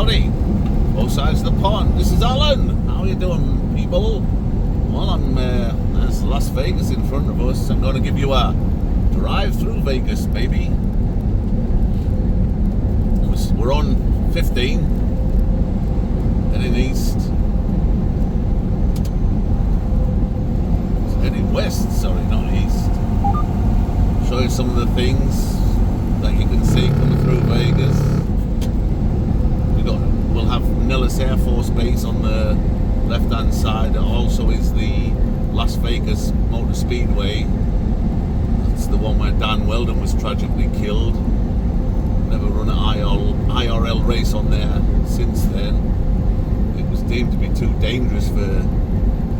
everybody, both sides of the pond. This is Alan. How are you doing, people? Well, there's Las Vegas in front of us. I'm going to give you a drive through Vegas, baby. We're on 15, heading east. Heading west, sorry, not east. Show you some of the things that you can see coming through Vegas. We'll have Nellis Air Force Base on the left hand side. It also is the Las Vegas Motor Speedway. That's the one where Dan Weldon was tragically killed. Never run an IRL race on there since then. It was deemed to be too dangerous for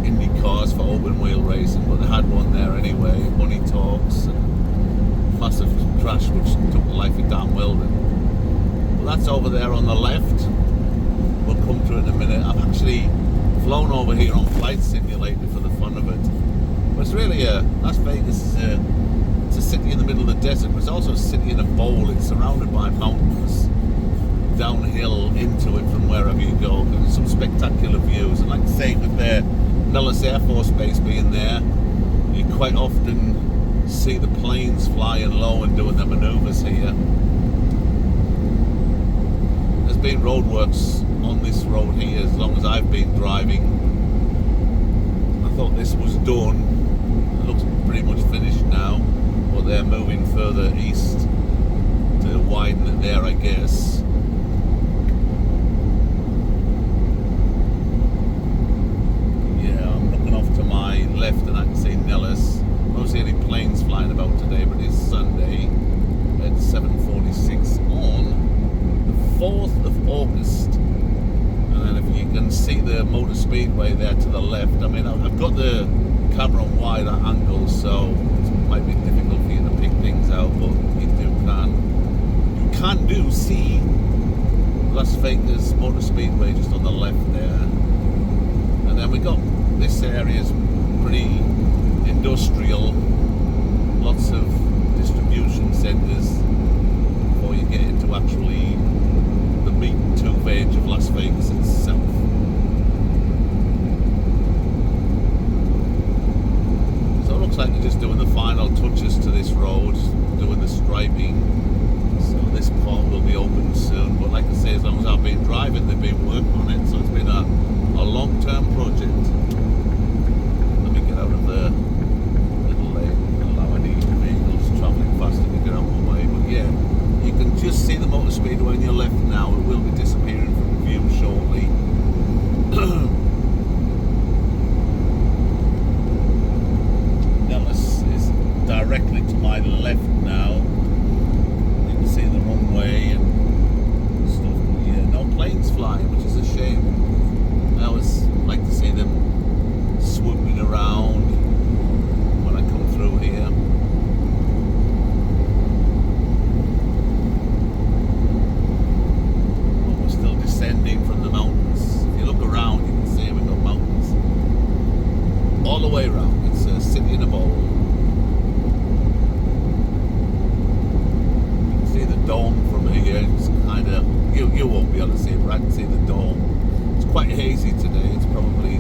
Indy cars for open wheel racing, but they had one there anyway. Money talks, and massive crash which took the life of Dan Weldon. Well, that's over there on the left. We'll come to it in a minute. I've actually flown over here on Flight Simulator for the fun of it. But it's really Las Vegas is it's a city in the middle of the desert, but it's also a city in a bowl. It's surrounded by mountains, downhill into it from wherever you go. There's some spectacular views. And like I say, with the Nellis Air Force Base being there, you quite often see the planes flying low and doing their maneuvers here. There's been roadworks on this road here as long as I've been driving. I thought this was done. It looks pretty much finished now, but they're moving further east to widen it there, I guess. Yeah, I'm looking off to my left and I can see Nellis. I don't see any planes flying about today, but it's Sunday at 7:46 on the 4th of August. And if you can see the Motor Speedway there to the left, I mean, I've got the camera on wider angles, so it might be difficult for you to pick things out, but you can see Las Vegas Motor Speedway just on the left there. And then we got this area is pretty industrial, lots of distribution centres before you get into actually the meat and two veg of Las Vegas itself. So it looks like they're just doing the final touches to this road, doing the striping. So this part will be open soon. But like I say, as long as I've been driving, they've been working on it. So it's been a long-term project. Let me get out of the little lane and allow any vehicles travelling faster to get out of my way. But yeah, you can just see the Motor Speedway on your left now. It will be disappearing from view shortly. Nellis is directly to my left now. You can see the runway and stuff. But yeah, no planes flying, which is a shame. I always like to see them swooping around when I come through here. Descending from the mountains. If you look around, you can see we've got mountains all the way around. It's a city in a bowl. You can see the dome from here. It's kind of you won't be able to see it, but I can see the dome. It's quite hazy today. It's probably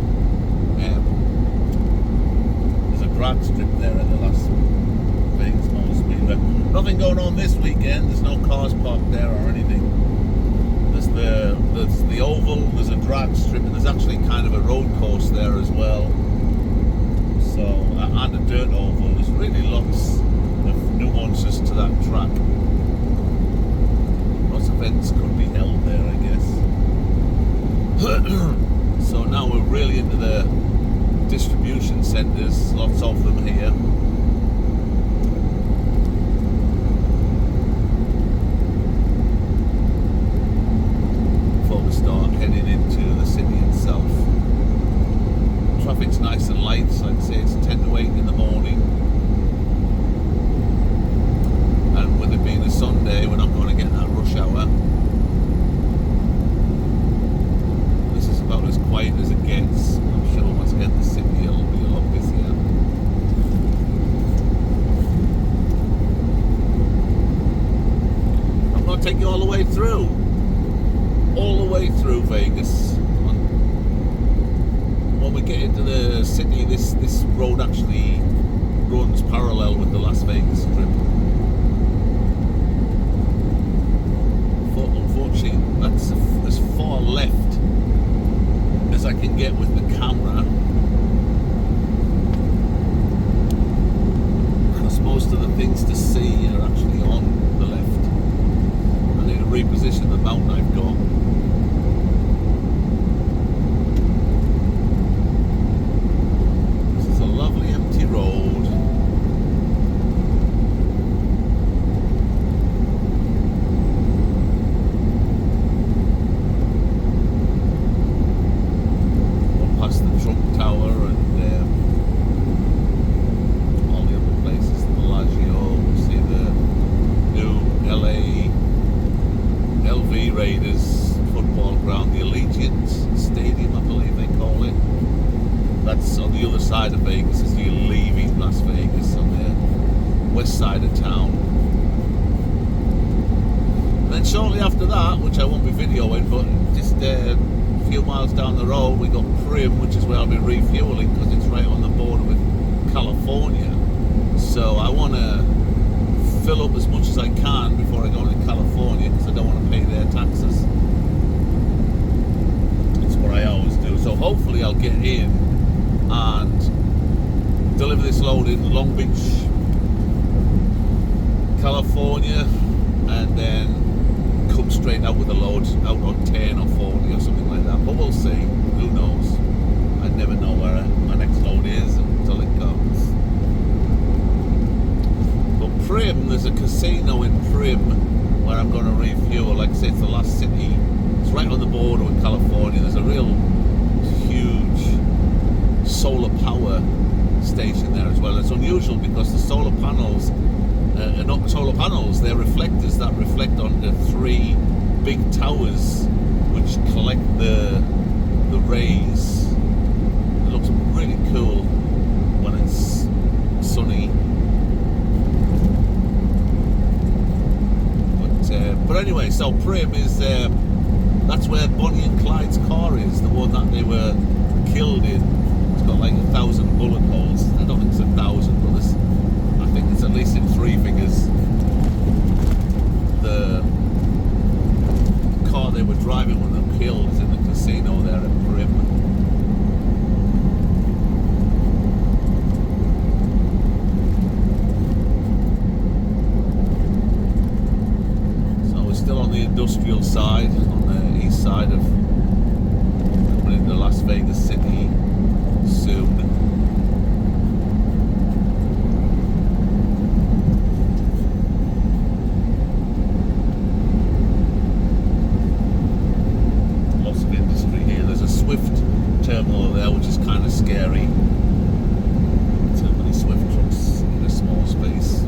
there's a drag strip there at the Las Vegas Motor Speedway. Nothing going on this weekend. There's no cars parked there or anything. There's the oval, there's a drag strip, and there's actually kind of a road course there as well. So, and a dirt oval. There's really lots of nuances to that track. Lots of events could be held there, I guess. So now we're really into the distribution centres, lots of them here. Start heading into the city itself. Traffic's nice and light, so I'd say it's 10 to 8 in the morning. And with it being a Sunday, we're not going to get that rush hour. This is about as quiet as it gets. I'm sure once I get the city, it'll be a lot busier. I'm going to take you all the way through. all the way through Vegas. When we get into the city, this road actually runs parallel with the Las Vegas Strip. Unfortunately, that's as far left as I can get with the camera, because most of the things to see are actually on the left. I need to reposition the mount I've got. This is a lovely empty road. Past the Trump Tower and all the other places, the Bellagio. We see the new LV Raiders football ground, the Allegiant Stadium, I believe they call it. That's on the other side of Vegas as you're leaving Las Vegas, on the west side of town. And then shortly after that, which I won't be videoing, but just a few miles down the road, we got Primm, which is where I'll be refueling because it's right on the border with California. So I want to fill up as much as I can before I go into California, because I don't want to pay their taxes. That's what I always do. So hopefully I'll get in and deliver this load in Long Beach, California, and then come straight out with a load out on 10 or 40 or something like that. But we'll see. Who knows? I never know where my next load is until it comes. But Primm, there's a casino in Primm where I'm going to refuel. Like I say, it's the last city. It's right on the border with California. There's a real huge solar power station there as well. It's unusual because the solar panels are not solar panels, they're reflectors that reflect onto 3 big towers which collect the rays. It looks really cool when it's sunny. But anyway, so Primm is that's where Bonnie and Clyde's car is, the one that they were killed in. It's got like 1,000 bullet holes. I don't think it's 1,000, but I think it's at least in 3 figures. The car they were driving when they were killed is in the casino there at Primm. So we're still on the industrial side, on the east side of coming into Las Vegas City soon. Terminal there, which is kind of scary. Too many Swift trucks in a small space.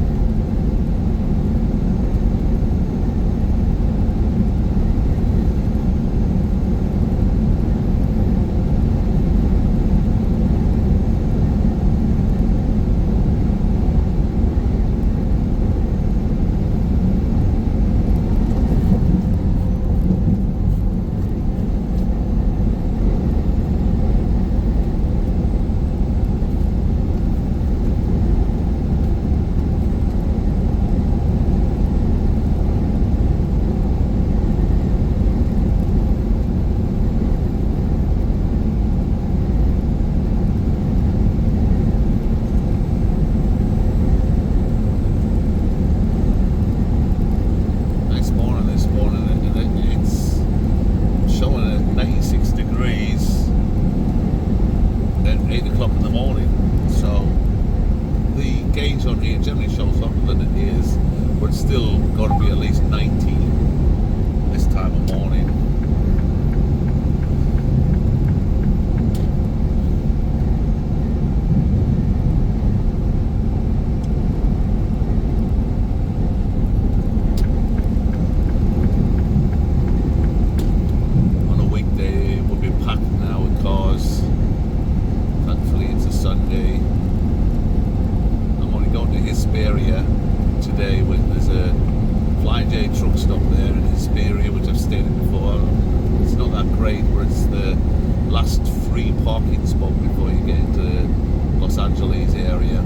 parking spot before you get into Los Angeles area.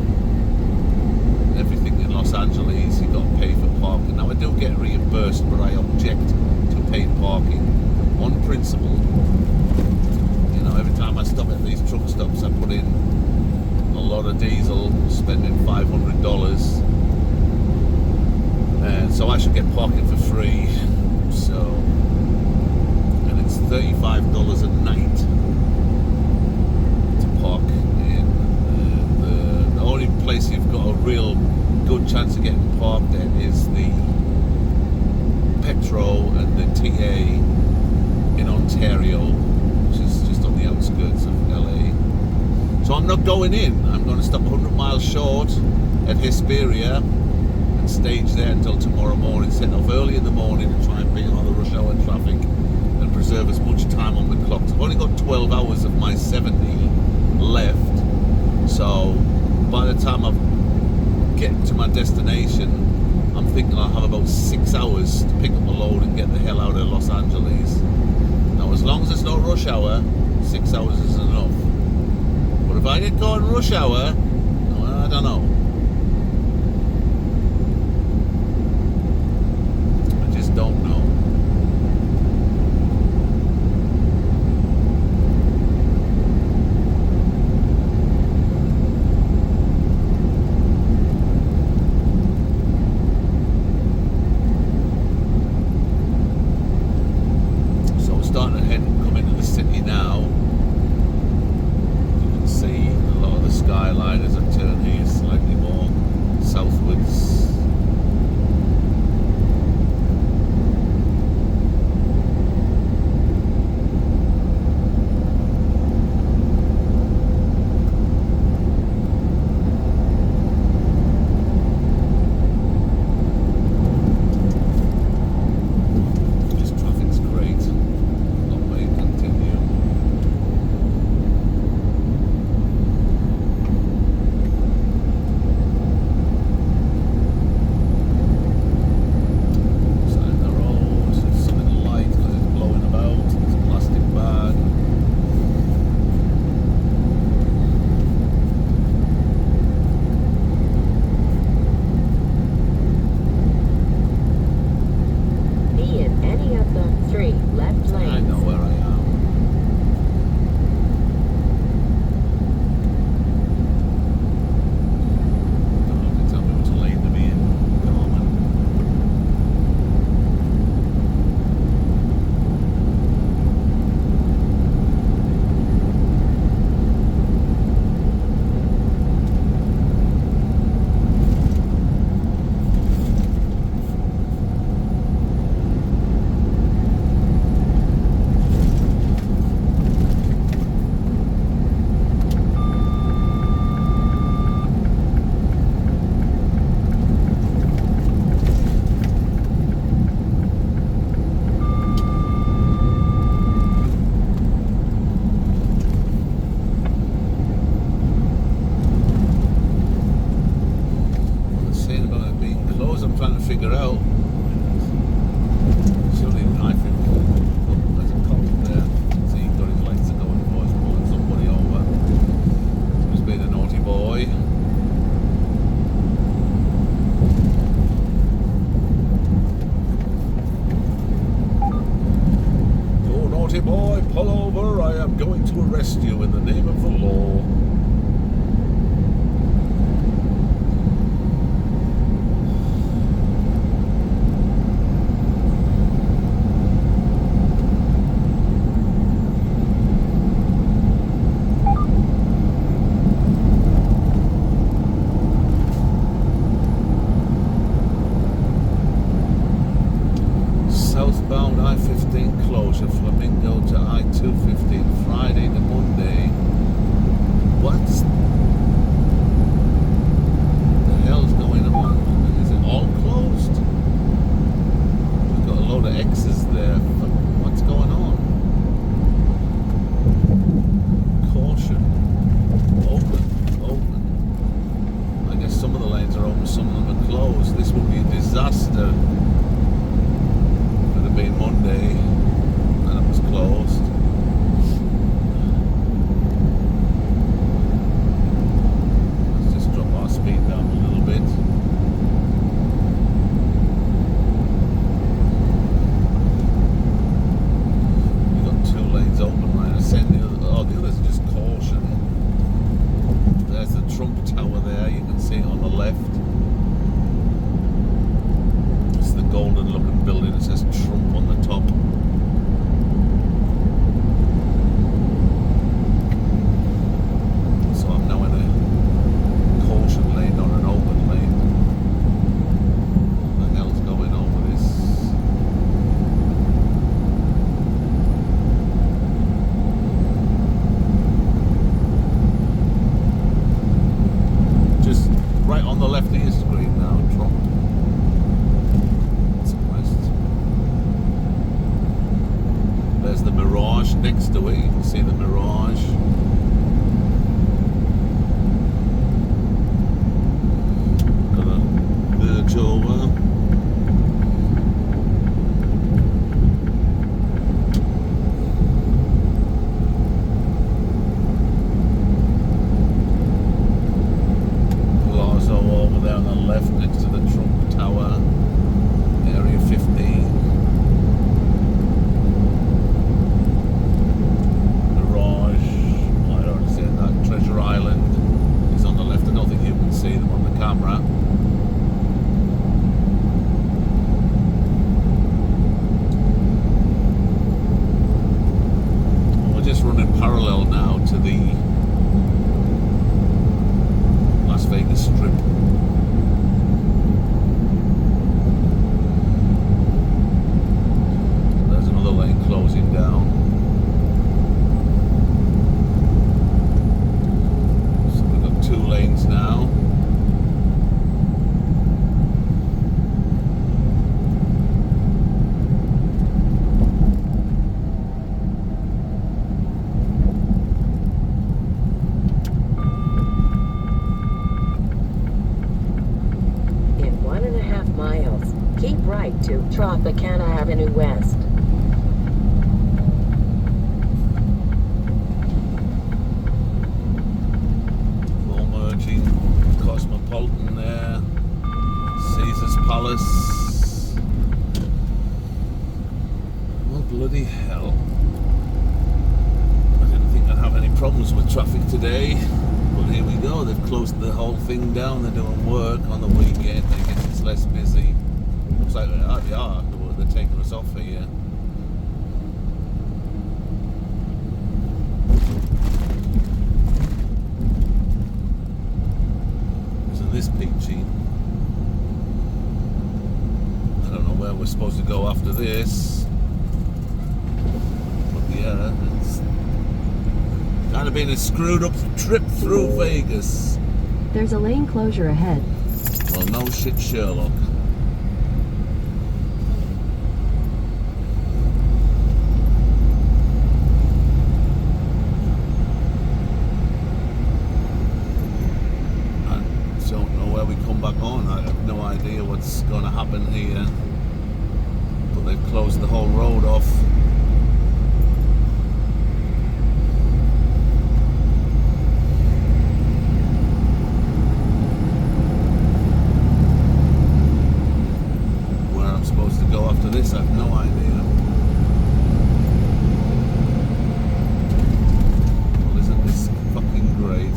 Everything in Los Angeles, you've got to pay for parking. Now I do get reimbursed, but I object to paid parking on principle. You know, every time I stop at these truck stops, I put in a lot of diesel, spending $500, and so I should get parking for free. So, and it's $35 a night to park in. The only place you've got a real good chance of getting parked at is the Petro and the TA in Ontario, which is just on the outskirts of LA. So I'm not going in. I'm going to stop 100 miles short at Hesperia and stage there until tomorrow morning. Set off early in the morning and try and beat all the rush hour traffic and preserve as much time on the clock. I've only got 12 hours of my 70 left. So by the time I get to my destination, I'm thinking I'll have about 6 hours to pick up a load and get the hell out of Los Angeles. Now, as long as it's not rush hour, 6 hours is enough. But if I get caught in rush hour, well, I don't know. I just don't know. Starting to come into the city now. You can see a lot of the skyline as I turn here slightly more southwards. Figure out. Surely I think there's a cop there. See, he's got his lights going for us, pulling somebody over. He's been a naughty boy. Oh, naughty boy, pull over. I am going to arrest you in the name of the law. Southbound I-15 closure, Flamingo to I-215, Friday to Monday. What the hell's going on? Is it all closed? We've got a load of X's there. What's going on? Caution. Open. I guess some of the lanes are open, some of them are closed. This would be a disaster. Being Monday and it was closed. There's the Mirage next to it. You can see the Mirage. Got a merge over. Plaza over there on the left next to the Trump Tower. Area 15. Treasure Island is on the left. I don't think you can see them on the camera. We're just running parallel now to the Las Vegas Strip. There's another lane closing down. Lanes now. In 1.5 miles, keep right to Tropicana Avenue West. Cosmopolitan there, Caesar's Palace. Well, bloody hell. I didn't think I'd have any problems with traffic today, but here we go. They've closed the whole thing down. They're doing work on the weekend. I guess it's less busy. Looks like they are. They're taking us off here. This peachy. I don't know where we're supposed to go after this. But yeah, it's kind of been a screwed up trip through Vegas. There's a lane closure ahead. Well, no shit, Sherlock. I have no idea what's going to happen here, but they've closed the whole road off. Where I'm supposed to go after this, I have no idea. Well, isn't this fucking great?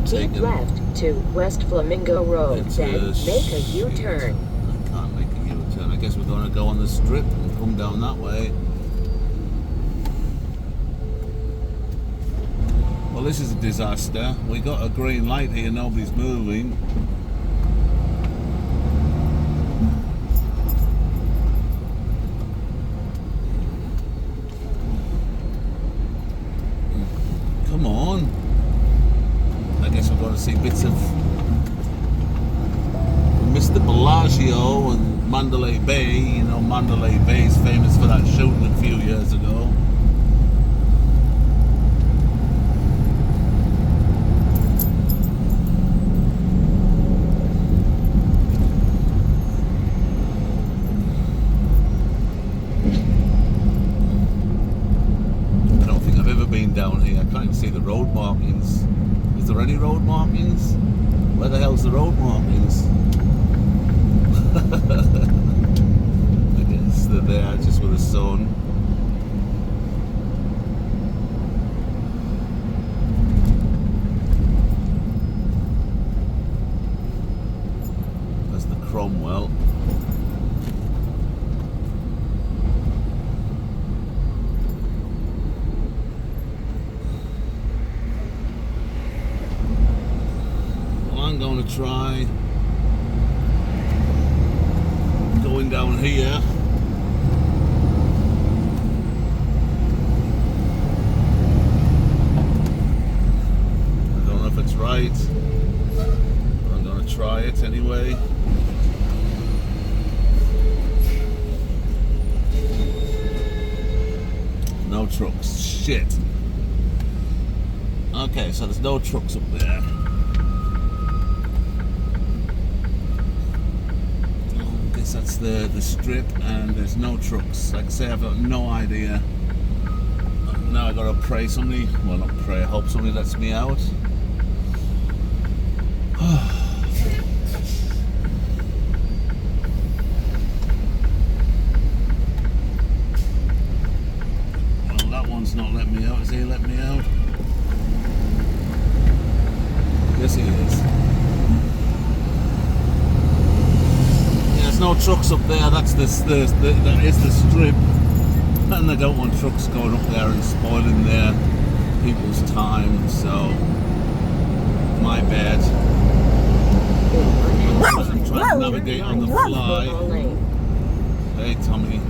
Keep left to West Flamingo Road, then make a U-turn. I can't make a U-turn. I guess we're going to go on the strip and come down that way. Well, this is a disaster. We got a green light here, nobody's moving. Come on. I guess we're going to see bits of Mr. Bellagio and Mandalay Bay. You know, Mandalay Bay is famous for that shooting a few years ago. I don't think I've ever been down here. I can't even see the road markings. Is there any road markings? Where the hell's the road markings? I guess they're there just with the sun. There's the Cromwell. Well, I'm going to try down here. I don't know if it's right. But I'm gonna try it anyway. No trucks. Shit. Okay, so there's no trucks up there. I guess that's the strip, and there's no trucks. Like I say, I've got no idea. Now I gotta pray somebody. Well, not pray. I hope somebody lets me out. Well, that one's not letting me out. Is he letting me out? Yes, he is. Yeah, there's no trucks up there. That is the strip, and I don't want trucks going up there and spoiling their people's time. So, my bad. I'm trying to navigate on the fly. Hey, Tommy.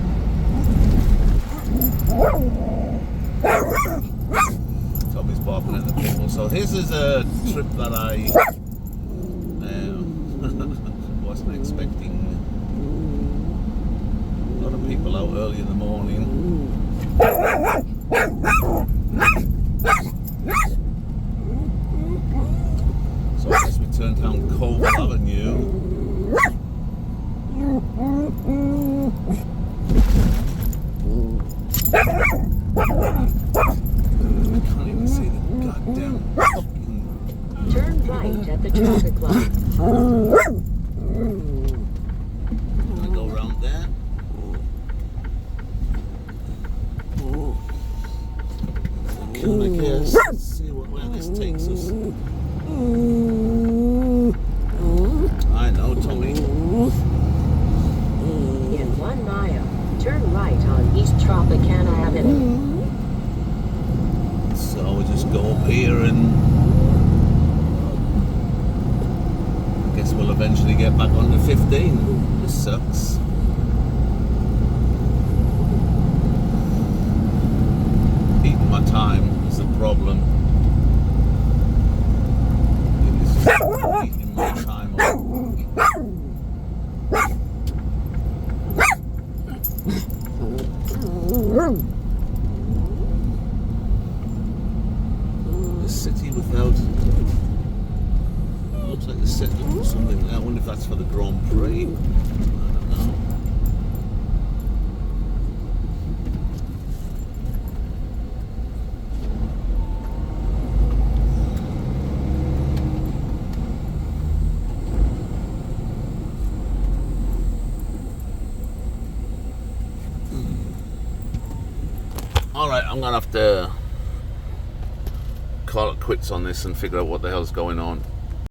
Tommy's barking at the people. So this is a trip that I wasn't expecting. A lot of people out early in the morning. So I guess we turned down Colville Avenue. I can't even see the goddamn fucking... Turn right at the traffic light. I'm gonna go around there. And I guess, let's see where this takes us. I know, Tommy. In 1 mile, turn right on East Tropicana Avenue. So we just go up here and I guess we'll eventually get back onto 15. This sucks. Eating my time is the problem. It is just eating my time up. The city without... Looks like the city for something. I wonder if that's for the Grand Prix. I don't know. Alright, I'm gonna have to call it quits on this and figure out what the hell's going on.